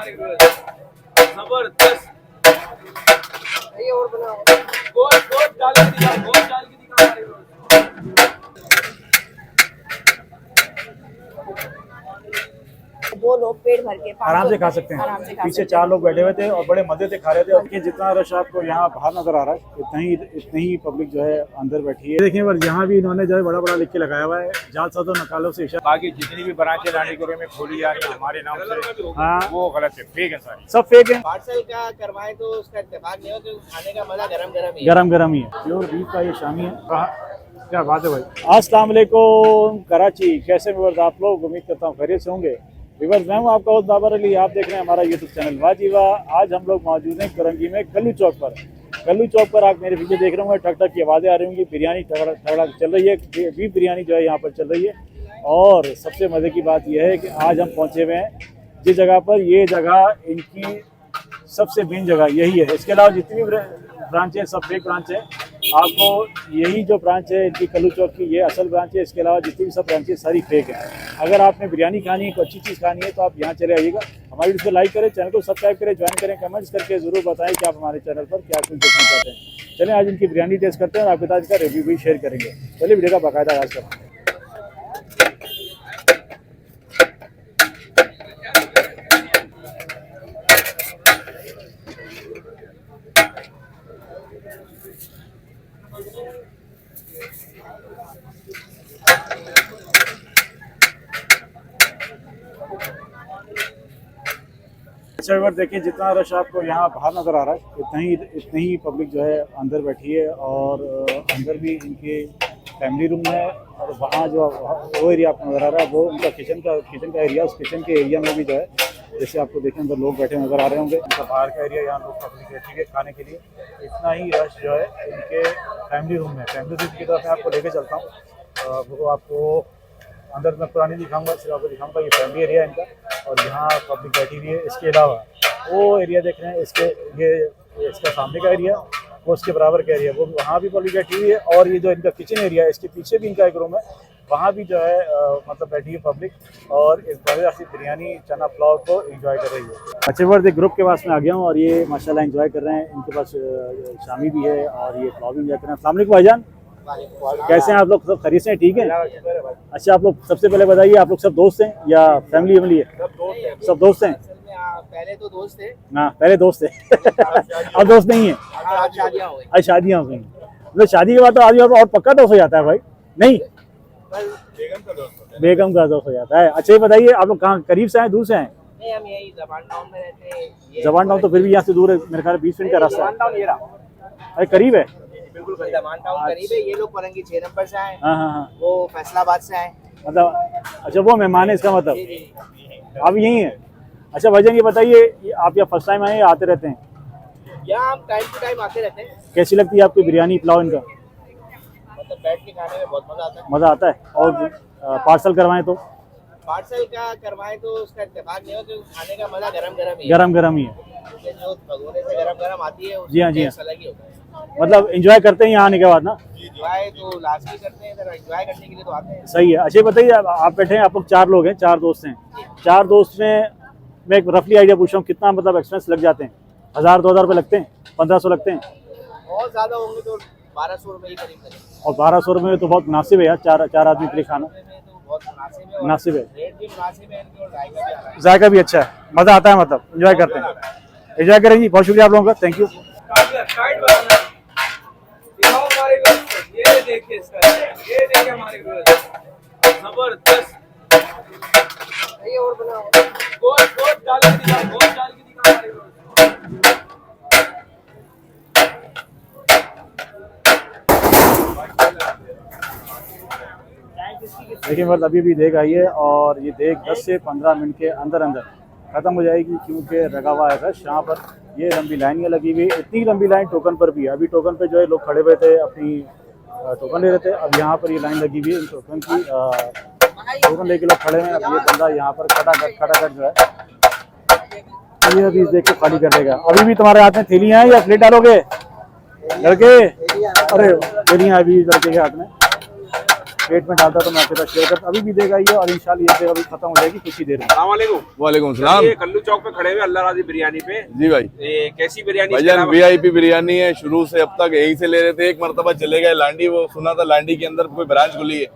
जबरदस्त। ये और बनाओ, गोश्त डाल के दिखाओ, गोश्त डाल के दिखाओ हमारे को। वो लोग पेट भर के आराम से खा सकते हैं। आराम से खा पीछे सकते 4 लोग बैठे हुए थे और बड़े मजे से खा रहे थे। देखिए जितना रश आपको यहाँ बाहर नजर आ रहा है, इतनी ही पब्लिक जो है अंदर बैठी है। देखिए पर यहाँ भी इन्होंने जो है बड़ा बड़ा लिख के लगाया हुआ है, जाल साधो नकालों से इशारा। बाकी जितनी भी ब्रांचें रानीपुर में खोली जा रही है हमारे नाम से, हाँ वो गलत है, फेक है सारी, सब फेक है। पार्सल का करवाएं तो उसका इत्तेफाक नहीं हो, तो खाने का मजा गरम गरम ही है। गरम गरम ही है, प्योर बीफ का ये शामी है। क्या बात है भाई। अस्सलाम वालेकुम कराची, कैसे व्यूअर्स आप लोग, उम्मीद करता हूँ खैरियत से होंगे। व्यूअर्स मैं हूँ आपका होस्ट बाबर अली, आप देख रहे हैं हमारा यूट्यूब चैनल वाजीवा। आज हम लोग मौजूद हैं करंगी में कल्लू चौक पर। कल्लू चौक पर आप मेरे पीछे देख रहे होंगे टक टक की आवाज़ें आ रही होंगी, बिरयानी ठगड़क चल रही है, बीफ बिरयानी जो है यहाँ पर चल रही है। और सबसे मज़े की बात यह है कि आज हम पहुँचे हुए हैं जिस जगह पर, ये जगह इनकी सबसे मेन जगह यही है। इसके अलावा जितनी भी ब्रांच है सब फेक ब्रांच है। आपको यही जो ब्रांच है इनकी कल्लू चौक की, ये असल ब्रांच है। इसके अलावा जितनी भी सब ब्रांचेस सारी फेक है। अगर आपने बिरयानी खानी है, कोई अच्छी चीज़ खानी है, तो आप यहाँ चले आइएगा। हमारी वीडियो को लाइक करें, चैनल को सब्सक्राइब करें, ज्वाइन करें, कमेंट्स करके ज़रूर बताएं कि आप हमारे चैनल पर क्या कुछ देखना चाहते हैं। चलें आज इनकी बिरयानी टेस्ट करते हैं और आपके साथ इसका रिव्यू भी शेयर करेंगे। चलिए वीडियो का बाकायदा आगाज़ करते हैं। अच्छा व्यूअर्स देखिए जितना रश आपको यहाँ बाहर नज़र आ रहा है, इतनी ही पब्लिक जो है अंदर बैठी है। और अंदर भी इनके फैमिली रूम है और वहाँ जो वो एरिया आपको नज़र आ रहा है वो उनका किचन का एरिया। उस किचन के एरिया में भी जो है जैसे आपको देखें अंदर लोग बैठे नज़र आ रहे होंगे। उनका बाहर का एरिया, यहाँ लोग पब्लिक बैठी है खाने के लिए। इतना ही रश जो है इनके फैमिली रूम में। फैमिली रूम की तरफ मैं आपको लेके चलता हूँ, वो आपको अंदर मैं पुरानी दिखाऊंगा, सिर्फ आपको दिखाऊंगा। ये फैमिली एरिया है इनका और यहाँ पब्लिक बैठी हुई है। इसके अलावा वो एरिया देख रहे हैं, इसका सामने का एरिया, वो उसके बराबर का एरिया, वो वहाँ भी पब्लिक बैठी हुई है। और ये जो इनका किचन एरिया है, इसके पीछे भी इनका एक रूम है, वहाँ भी जो है मतलब बैठी है पब्लिक और इस बड़े सी बिरयानी चना पुलाव को एंजॉय कर रही है। अच्छे वर्ष एक ग्रुप के पास में आ गया हूँ और ये माशाल्लाह एंजॉय कर रहे हैं। इनके पास शामी भी है और ये पुलाव भी एंजॉय कर रहे हैं। अस्सलाम वालेकुम भाईजान, कैसे हैं आप लोग? सब खरीद से ठीक है? अच्छा आप लोग सबसे पहले बताइए, आप लोग सब दोस्त हैं या फैमिली है? सब दोस्त हैं। पहले तो दोस्त थे। हाँ पहले दोस्त थे अब दोस्त नहीं है। आज शादियाँ हो गई, मतलब शादी के बाद तो आदमी और पक्का दोस्त हो जाता है भाई, नहीं? बेगम का दोस्त हो जाता है। अच्छा ये बताइए आप लोग कहाँ, करीब से आए दूर से आए? नहीं, हम यही जबान टाउन में रहते हैं। जबान टाउन तो फिर भी यहाँ से दूर है, मेरे ख्याल 20 मिनट का रास्ता है। अरे करीब है, बिल्कुल जबान टाउन करीब है। ये लोग फरंगी 6 नंबर से आए, हाँ, वो फैसलाबाद से आए। मतलब अच्छा वो मेहमान है इसका मतलब, आप यही है? अच्छा भाईजान ये बताइए, आप यहाँ फर्स्ट टाइम आए या आते रहते हैं? यहाँ हम टाइम टू टाइम आते रहते हैं। कैसी लगती है आपकी बिरयानी पुलाव इनका? मतलब बैठ के खाने में बहुत मजा आता है। मज़ा आता है। और पार्सल करवाएं तो? पार्सल का करवाएं तो उसका इत्तेफाक नहीं हो, तो खाने का मजा गरम गरम ही है। गरम गरम ही है, क्योंकि जो भगोने से गरम गरम आती है जी हाँ, जी हाँ। अलग ही होता है। मतलब एंजॉय करते हैं यहाँ आने के बाद ना? एंजॉय तो लाजमी करते हैं, एंजॉय करने के लिए तो आते हैं। सही है। अच्छा बताइए आप बैठे हैं, आप लोग 4 लोग हैं, 4 दोस्त हैं। 4 दोस्त में मैं एक रफली आइडिया पूछ रहा हूँ, कितना मतलब एक्सपेंस लग जाते हैं? 1000-2000 रुपये लगते हैं? 1500 लगते हैं? बहुत ज्यादा होंगे तो 1200 रुपये ही करीब लगेंगे। और 1200 रुपये में तो बहुत मुनासिब है यार, 4 आदमी के लिए खाना तो बहुत मुनासिब है। रेट भी मुनासिब है इनके और जायका भी आ रहा है। जायका भी अच्छा है, मज़ा आता है, मतलब एंजॉय करते हैं। एंजॉय करेंगे, बहुत शुक्रिया आप लोगों का, थैंक यू। ये देखिए हमारे जबरदस्त। ये और बनाओ, गोश्त डाल के दिखाओ, गोश्त डाल के दिखाओ हमारे को। देखिए मतलब अभी भी देख आई है और ये देख 10 से 15 मिनट के अंदर ख़त्म हो जाएगी, क्योंकि लगा हुआ है रश यहाँ पर। ये लंबी लाइनें लगी हुई, इतनी लंबी लाइन टोकन पर भी है। अभी टोकन पे जो है लोग खड़े हुए थे, अपनी टोकन ले रहे थे। अब यहाँ पर ये लाइन लगी हुई है टोकन की, टोकन लेके लोग खड़े हैं। अब ये बंदा यहाँ पर खटाखट जो है ये अभी देख के खाली कर देगा। अभी भी तुम्हारे हाथ में थैलियाँ हैं या प्लेट डालोगे लड़के? अरे थैलियाँ अभी लड़के के हाथ में, पेट में डालता तो मैं आपके साथ शेयर करता, अभी भी देगा ये, और इंशाल्लाह ये सेवा अभी खत्म हो जाएगी कुछ ही देर में। वालेकुम सलाम। ये कल्लू चौक पे खड़े हुए अल्लाह राजी बिरयानी पे। जी भाई, ये कैसी बिरयानी? भाईजान VIP बिरयानी है, शुरू से अब तक यहीं से ले रहे थे। एक मरतबा चले गए लांडी, वो सुना था लांडी के अंदर कोई ब्रांच खुली है,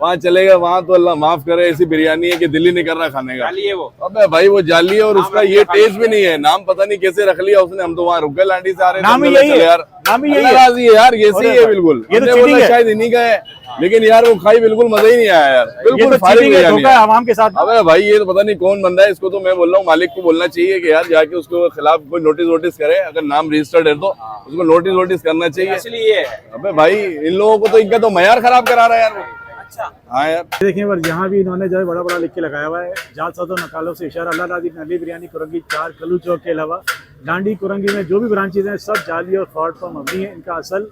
वहाँ चले गए, वहाँ तो अल्लाह माफ करे ऐसी बिरयानी है कि दिल ही नहीं कर रहा खाने का। जाली है वो? अबे भाई वो जाली है, और उसका ये टेस्ट भी नहीं है। नाम पता नहीं कैसे रख लिया उसने, हम तो वहाँ रुक गए लांडी से आ रहे थे। नाम ही यही है यार, नाम ही यही अल्लाह राजी है यार, ये सही है बिल्कुल। ये तो हमने चीटिंग बोला है। शायद इन्हीं का है, लेकिन यार वो खाई बिल्कुल मजा ही नहीं आया यार, ये बिल्कुल तो फारिग चीटिंग है, बिरयानी धोखा है है। आवाम के साथ। अबे भाई ये तो पता नहीं कौन बंदा है, इसको तो मैं बोल रहा हूँ मालिक को बोलना चाहिए कि यार जाके उसके खिलाफ कोई नोटिस करे, अगर नाम रजिस्टर्ड है तो उसको नोटिस करना चाहिए। इसलिए अबे भाई इन लोगों को तो इनका तो मयार खराब करा रहा है यार वो। अच्छा हाँ यार, देखिए पर यहाँ भी इन्होंने जो है बड़ा बड़ा लिख के लगाया हुआ है, जात सादो नकालों से इशारा, अल्लाह राजी नली बिरयानी कुरंगी 4 कल्लू चौक के अलावा डांडी कुरंगी में जो भी ब्रांचेज हैं सब जाली और फ्रॉड पर मबनी है। इनका असल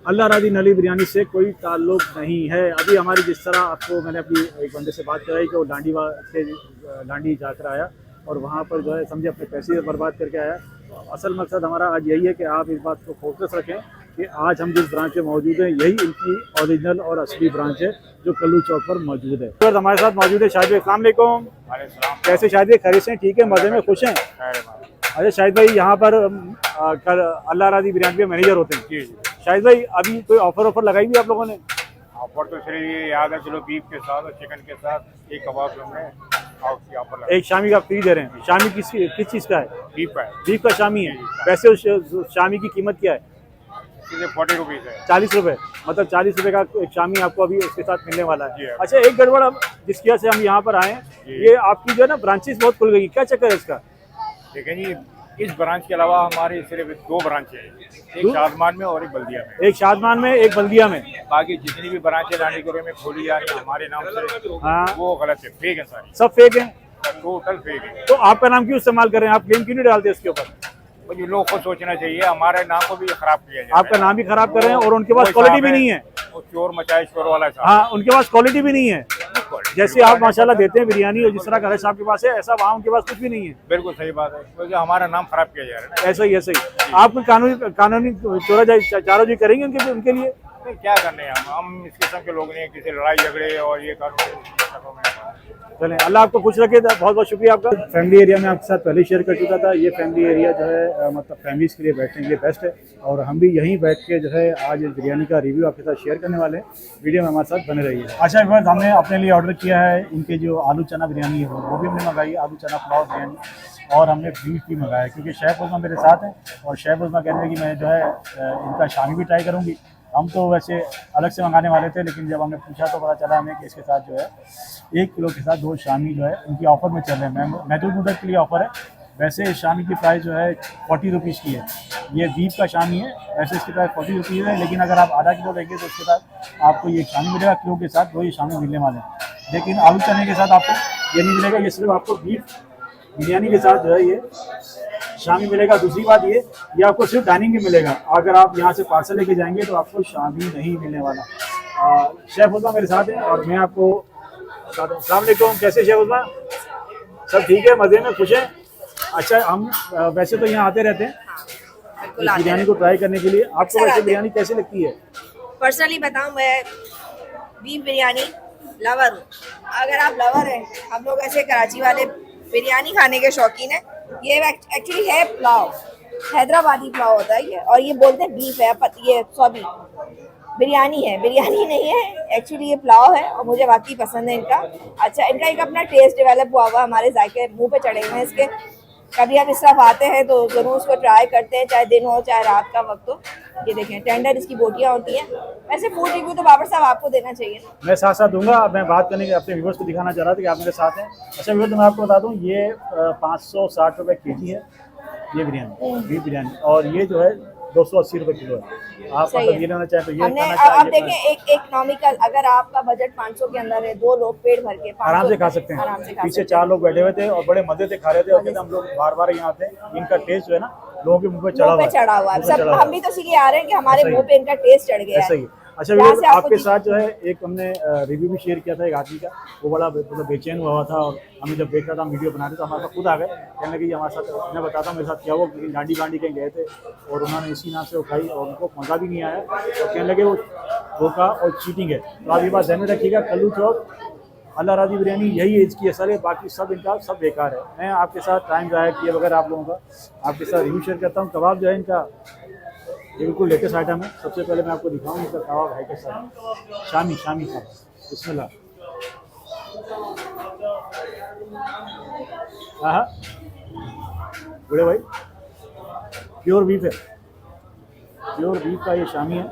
अल्लाह राजी नली बिरयानी से कोई ताल्लुक नहीं है। अभी हमारी जिस तरह आपको मैंने अपनी एक बंदे से बात कराई कि वो डांडी जाकर आया और वहाँ पर जो है समझे अपने पैसे बर्बाद करके आया। तो असल मकसद हमारा आज यही है कि आप इस बात को फोकस रखें कि आज हम जिस ब्रांच में मौजूद हैं यही इनकी ओरिजिनल और असली ब्रांच है जो कल्लू चौक पर मौजूद है। तो हमारे साथ मौजूद है शाहिद भाई। अस्सलाम वालेकुम। कैसे शाहिद भाई, खैरियत से? ठीक है, मज़े में, खुश हैं? अच्छा शाहिद भाई, यहाँ पर अल्लाह राजी बिरयानी के मैनेजर होते हैं। शाहिद भाई अभी कोई ऑफर लगाई हुई आप लोगों ने? ऑफर तो चलिए ये आधा किलो बीफ के साथ और चिकन के साथ एक कबाब हमने ऑफर एक शामी का फ्री दे रहे हैं। शामी किस चीज़ का है? बीफ का है, बीफ का शामी है। वैसे उस शामी की कीमत क्या है? 40 रुपीज़ है। 40 रुपए, मतलब 40 रुपए का एक शामी आपको अभी उसके साथ मिलने वाला जी है। हाँ। अच्छा एक गड़बड़ अब जिसकी वजह से हम यहाँ पर आए हैं, ये आपकी जो है ना ब्रांचेस बहुत खुल गई, क्या चक्कर है इसका? देखें जी, इस ब्रांच के अलावा हमारी सिर्फ 2 ब्रांच है, एक शादमान में और एक बल्दिया में। एक शादमान में, एक बल्दिया में। बाकी जितनी भी ब्रांच है लांडीगुरे में खोली जा रही है हमारे नाम से, हाँ, वो गलत है, फेक है सारी, सब फेक है। टोटल फेक है। तो आपका नाम क्यों इस्तेमाल कर रहे हैं? आप क्लेम क्यों नहीं डालते इसके ऊपर? मुझे लोग को सोचना चाहिए, हमारे नाम को भी खराब किया जाए। आपका नाम भी खराब कर रहे हैं और उनके पास क्वालिटी भी नहीं है। वो चोर मचाए शोर वाला साहब। हाँ, उनके पास क्वालिटी भी नहीं है। जैसे आप माशाल्लाह देते हैं बिरयानी और जिस तरह का साहब के पास है, ऐसा वहाँ उनके पास कुछ भी नहीं है। बिल्कुल सही बात है, क्योंकि हमारा नाम खराब किया जा रहा है। ऐसा ही आप कोई कानूनी चाराजोई करेंगे उनके लिए? क्या करने हैं हम इस किस्म के लोग नहीं, किसी लड़ाई झगड़े और ये चलें, अल्लाह आपको खुश रखे। बहुत बहुत शुक्रिया आपका। फैमिली एरिया में आपके साथ पहले शेयर कर चुका था। ये फैमिली एरिया जो है मतलब फैमिलीज के लिए बैठने के लिए बेस्ट है, और हम भी यहीं बैठ के जो है आज बिरयानी का रिव्यू आपके साथ शेयर करने वाले हैं। वीडियो में हमारे साथ बने रहिए। अच्छा व्यूअर्स, हमने अपने लिए ऑर्डर किया है इनके जो आलू चना बिरयानी है वो भी हमने मंगाई, आलू चना पुलाव बिरयानी, और हमने बीफ भी मंगाया क्योंकि शेफ़ उज़मा मेरे साथ हैं और शेफ़ उज़मा कहने लगे कि मैं जो है इनका शामी भी ट्राई करूँगी। हम तो वैसे अलग से मंगाने वाले थे, लेकिन जब हमने पूछा तो पता चला हमें कि इसके साथ जो है 1 किलो के साथ 2 शामी जो है उनकी ऑफ़र में चल रहे हैं। महदूद मुद्दत के लिए ऑफ़र है। वैसे शामी की प्राइस जो है 40 रुपीज़ की है। ये बीफ का शामी है, वैसे इसकी प्राइस 40 रुपीज़ है, लेकिन अगर आप आधा किलो लेंगे तो उसके साथ आपको ये शामी मिलेगा। किलो के साथ 2 ये शामी मिलने वाले हैं। लेकिन आलू चने के साथ आपको ये नहीं मिलेगा, ये सिर्फ आपको बीफ बिरयानी के साथ जो है ये शामी मिलेगा। दूसरी बात ये आपको सिर्फ डाइनिंग में मिलेगा। अगर आप यहाँ से पार्सल लेके जाएंगे तो आपको शामी नहीं मिलने वाला। शेफ़ उज़मा मेरे साथ हैं और मैं आपको अस्सलाम वालेकुम। कैसे शेफ़ उज़मा? सब ठीक है, मज़े में, खुश हैं? अच्छा हम वैसे तो यहाँ आते रहते हैं इस बिरयानी को ट्राई करने के लिए। आपको वैसे बिरयानी कैसी लगती है? पर्सनली बताऊं, मैं बीफ बिरयानी लवर हूँ। अगर आप लवर हैं, हम लोग ऐसे कराची वाले बिरयानी खाने के शौकीन हैं। ये एक्चुअली है पुलाव, हैदराबादी पुलाव होता है ये, और ये बोलते हैं बीफ है, ये सॉरी बिरयानी है, बिरयानी नहीं है एक्चुअली, ये पुलाव है और मुझे वाकई पसंद है इनका। अच्छा, इनका एक अपना टेस्ट डेवलप हुआ हुआ, हमारे जायके मुंह पे चढ़े हुए हैं इसके। कभी आप इस तरफ आते हैं तो ज़रूर उसको ट्राई करते हैं, चाहे दिन हो चाहे रात का वक्त हो। ये देखें, टेंडर इसकी बोटियाँ होती हैं। वैसे फूड रिव्यू तो बाबर साहब आपको देना चाहिए। मैं साथ साथ दूंगा। मैं बात करने के अपने व्यूअर्स को दिखाना चाह रहा था कि आप मेरे साथ हैं। अच्छा व्यूअर्स, तो मैं आपको बता दूं ये 560 रुपये केजी है ये बिरयानी, बीफ बिरयानी, और ये जो है 280 रुपये किलो है। आप मतलब ये लेना चाहें तो ये खाना चाहिए। आप देखें एक इकोनॉमिकल, अगर आपका बजट 500 के अंदर है, 2 लोग पेट भर के आराम से खा सकते हैं। पीछे 4 लोग बैठे हुए थे और बड़े मजे से खा रहे थे और कहते हम लोग बार बार यहाँ आते हैं। इनका टेस्ट जो है ना लोगों के मुंह पे चढ़ा हुआ है। सब हम भी तो इसीलिए आ रहे हैं कि हमारे मुंह पे इनका टेस्ट चढ़ गया है। अच्छा व्यूअर्स, आपके साथ जो है एक हमने रिव्यू भी शेयर किया था एक आदमी का, वो बड़ा मतलब बेचैन हुआ था और हमें जब देख रहा था हम वीडियो बना रहे तो हमारे साथ खुद आ गए, कहने लगे हमारे साथ, मैं बताता हूँ मेरे साथ क्या हुआ। डांडी कहीं गए थे और उन्होंने इसी नाम से वो खाई और उनको मज़ा भी नहीं आया और कहने लगे वो धोखा और चीटिंग है। तो आप ये बात ध्यान में रखिएगा, कल्लू चौक अल्लाह राजी बिरयानी यही इसकी असर है, बाकी सब इनका सब बेकार है। मैं आपके साथ टाइम ज़ाया किए बगैर आप लोगों का आपके साथ रिव्यू शेयर करता हूँ। कबाब जो है इनका ये बिल्कुल लेटेस्ट आइटम है। सबसे पहले मैं आपको दिखाऊँ इनका कबाब है कैसा, शामी का। बिस्मिल्लाह। हाँ बड़े भाई प्योर बीफ है, प्योर बीफ का ये शामी है।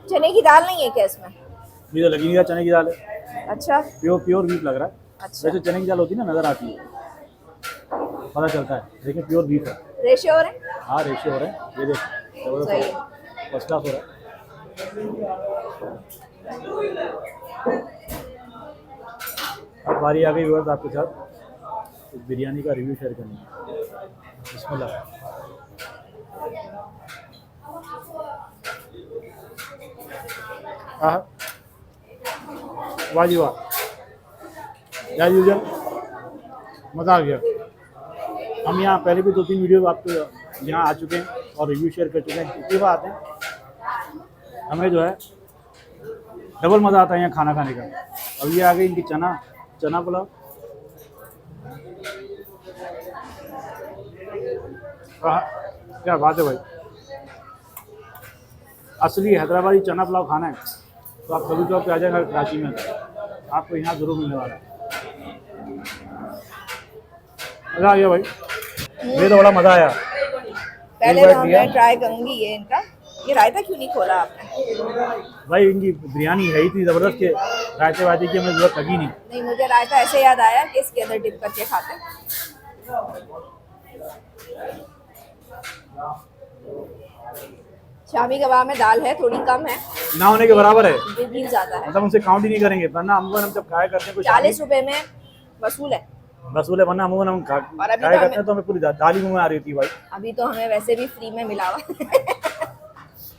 चने की दाल नहीं है क्या इसमें? ये तो लगी नहीं रहा चने की दाल है, अच्छा प्योर बीफ लग रहा है। अच्छा, वैसे चने की दाल होती है ना, नजर आती है, पता चलता है, लेकिन प्योर बीफ है। रेशे हो रहे हैं? हाँ रेशे हो रहे हैं, ये देख जबरदस्त सही है, है। फर्स्ट क्लास हो रहा है। अब बारी आ गई व्यूअर्स आपके साथ इस बिरयानी का रिव्यू शेयर करने की। बिस्मिल्लाह। हाँ वाह जी वाह, क्या यूजल मज़ा आ गया। हम यहाँ पहले भी 2-3 वीडियो आपको यहाँ आ चुके हैं और रिव्यू शेयर कर चुके हैं। इतनी बात है हमें जो है डबल मज़ा आता है यहाँ खाना खाने का। अब ये आ गई इनकी चना पुलाव। क्या बात है भाई, असली हैदराबादी चना पुलाव खाना है तो आप कल्लू चौक पे आ जाएगा कराची में, आपको यहाँ ज़रूर मिलने वाला है। मज़ा आ गया भाई, मुझे तो बड़ा मज़ा आया। पहले तो मैं ट्राई करूंगी ये इनका। ये रायता क्यों नहीं खोला आपने? भाई इनकी बिरयानी है इतनी ज़बरदस्त के रायते वायते की हमें ज़रूरत लगी नहीं। नहीं, मुझे रायता ऐसे याद आया कि इसके अंदर डिप करके खाते हैं। शामी कबाब में दाल है, थोड़ी कम है, ना होने के बराबर है, बीफ ज्यादा है। मतलब उनसे काउंट ही नहीं करेंगे, वरना अमूमन हम जब खाया करते हैं कुछ 40 रुपए में वसूल है। रसूल है, वरना अमूमन हम और अभी खाया तो करते हैं तो हमें पूरी दाल ही मुँह में आ रही थी भाई। अभी तो हमें वैसे भी फ्री में मिला हुआ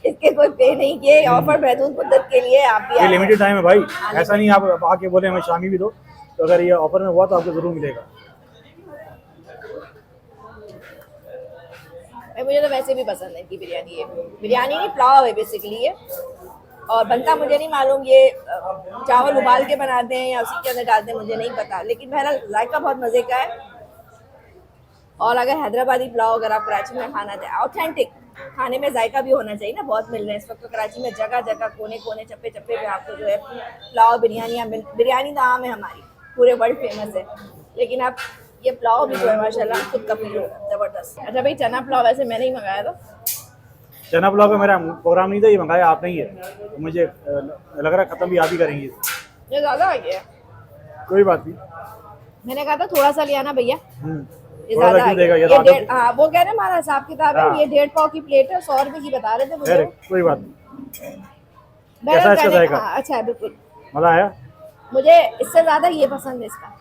इसके कोई पे नहीं किए, ऑफर महदूद मुद्दत के लिए। आप भी ये आए। लिमिटेड टाइम है भाई, ऐसा नहीं आप आके बोले हमें शामी भी दो, तो अगर ये ऑफर में हुआ तो आपको ज़रूर मिलेगा। मुझे तो वैसे भी पसंद है कि बिरयानी है, बिरयानी नहीं पुलाव है बेसिकली ये। और बनता मुझे नहीं मालूम, ये चावल उबाल के बनाते हैं या उसी के अंदर डालते हैं मुझे नहीं पता, लेकिन बहरहाल जायका बहुत मज़े का है। और अगर हैदराबादी पुलाव अगर आप कराची में खाना चाहें, ऑथेंटिक खाने में जायका भी होना चाहिए ना। बहुत मिल रहे हैं इस वक्त तो कराची में, जगह जगह कोने कोने चप्पे चप्पे पे आपको जो है पुलाव बिरयानी तो आम है हमारी, पूरे वर्ल्ड फेमस है। लेकिन आप ये पुलाव भी जो है माशाल्लाह खुद कपील होगा, ज़बरदस्त। अच्छा भाई, चना पुलाव वैसे मैंने ही मंगाया था। चना पुलाव का मेरा प्रोग्राम नहीं था, ये मंगाया आपने ही है, तो मुझे लग रहा है ख़त्म भी आप ही करेंगे। ये ज़्यादा आ गया, कोई बात नहीं, मैंने कहा था थोड़ा सा ले आना भैया, ये थोड़ा सा ज्यादा आ क्यों गया। देगा, ये ये तो आटा 1.5 हाँ, वो कह रहे हैं हमारा हिसाब किताब है, हाँ। ये 1.5 पाव की प्लेट है, 100 रुपए की बता रहे थे मुझे। खैर कोई बात नहीं। बहरहाल कैसा इसका कहने- जायका? हाँ, अच्छा है बिल्कुल। मज़ा आया। मुझे इससे ज्यादा ये पसंद है इसका।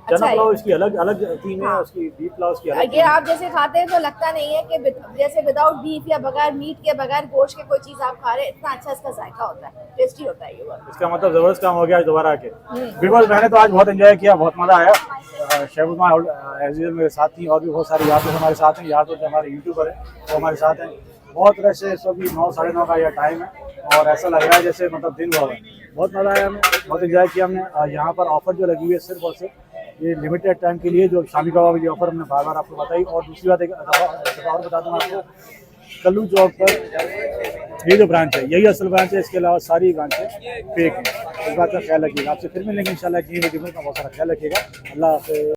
चना अच्छा पुलाव है। इसकी अलग थीम है, हाँ। उसकी बीफ पुलाव उसकी अलग ये आप जैसे खाते हैं तो लगता नहीं है कि जैसे विदाउट बीफ या बगैर मीट के बगैर गोश्त के कोई चीज आप खा रहे हैं। इतना अच्छा इसका जायका होता है, टेस्टी होता है ये वाला। इसका मतलब ज़बरदस्त काम हो गया आज दोबारा आके। बिल्कुल, मैंने तो आज बहुत एंजॉय किया, बहुत मज़ा आया। शेफुमा एज यूजुअल मेरे साथ थी, और भी बहुत सारे यार दोस्त हमारे साथ हैं, यार दोस्त हमारे यूट्यूबर हैं वो हमारे साथ हैं। बहुत रश है, इस वक्त 9 साढ़े 9 का यह टाइम है और ऐसा लग रहा है जैसे मतलब दिन हुआ है। बहुत मज़ा आया, हमें बहुत एंजॉय किया हमने। यहाँ पर ऑफर जो लगी हुई है सिर्फ और सिर्फ ये लिमिटेड टाइम के लिए, जो शामी कबाब की ऑफर हमने बार बार आपको बताई। और दूसरी बात एक और बता दूँ आपको, कल्लू चौक पर ये जो ब्रांच है यही असल ब्रांच है, इसके अलावा सारी ब्रांचें फेक हैं। इस बात का ख्याल रखिएगा। आपसे फिर मिलेंगे इंशाल्लाह, बहुत सारा ख्याल रखिएगा। अल्लाह हाफ़िज़।